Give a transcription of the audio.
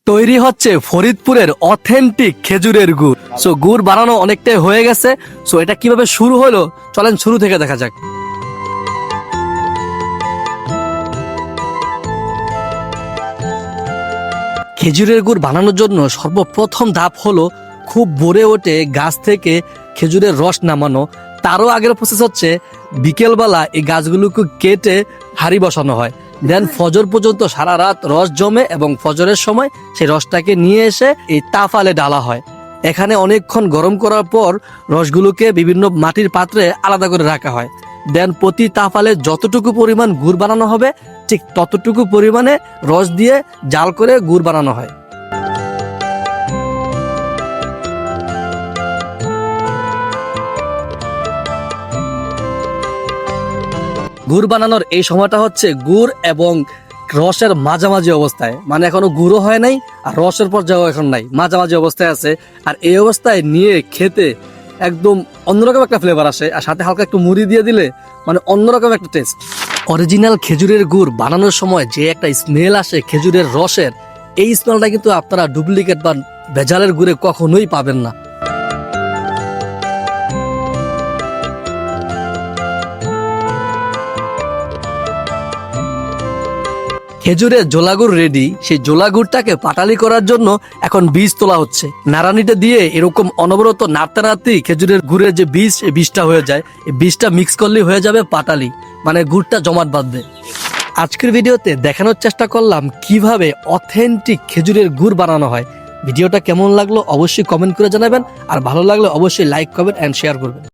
তৈরি হচ্ছে ফরিদপুরের অথেন্টিক খেজুরের গুড়। সো গুড় বানানো অনেকটাই হয়ে গেছে। সো এটা কিভাবে শুরু হলো চলেন শুরু থেকে দেখা যাক। খেজুরের গুড় বানানোর জন্য সর্বপ্রথম ধাপ হলো খুব ভোরে ওঠে গাছ থেকে খেজুরের রস নামানো। তারও আগের প্রসেস হচ্ছে বিকেলবেলা এই গাছগুলোকে কেটে হাঁড়ি বসানো হয়। দেন ফজর পর্যন্ত সারা রাত রস জমে এবং ফজরের সময় সেই রসটাকে নিয়ে এসে এই তাফালে ডালা হয়। এখানে অনেকক্ষণ গরম করার পর রসগুলোকে বিভিন্ন মাটির পাত্রে আলাদা করে রাখা হয়। দেন প্রতি তাফালে যতটুকু পরিমাণ গুড় বানানো হবে ঠিক ততটুকু পরিমাণে রস দিয়ে জাল করে গুড় বানানো হয়। গুড় বানানোর এই সময়টা হচ্ছে গুড় এবং রসের মাঝামাঝি অবস্থায়, মানে এখনো গুঁড়ো হয় নাই আর রসের পর্যায়েও এখন নাই, মাঝামাঝি অবস্থায় আছে। আর এই অবস্থায় নিয়ে খেতে একদম অন্যরকম একটা ফ্লেভার আসে, আর সাথে হালকা একটু মুড়ি দিয়ে দিলে মানে অন্যরকম একটা টেস্ট। অরিজিনাল খেজুরের গুড় বানানোর সময় যে একটা স্মেল আসে খেজুরের রসের, এই স্মেলটা কিন্তু আপনারা ডুপ্লিকেট বা ভেজালের গুড়ে কখনোই পাবেন না। খেজুরের জোলাগুড় রেডি। সেই জোলাগুড়টাকে পাটালি করার জন্য এখন বীজ তোলা হচ্ছে। নাড়ানিটা দিয়ে এরকম অনবরত নাড়তে নাড়তেই খেজুরের গুড়ের যে বীজ, এই বীজটা হয়ে যায়। এই বীজটা মিক্স করলেই হয়ে যাবে পাটালি, মানে গুড়টা জমাট বাঁধবে। আজকের ভিডিওতে দেখানোর চেষ্টা করলাম কিভাবে অথেন্টিক খেজুরের গুড় বানানো হয়। ভিডিওটা কেমন লাগলো অবশ্যই কমেন্ট করে জানাবেন, আর ভালো লাগলে অবশ্যই লাইক, কমেন্ট এন্ড শেয়ার করবেন।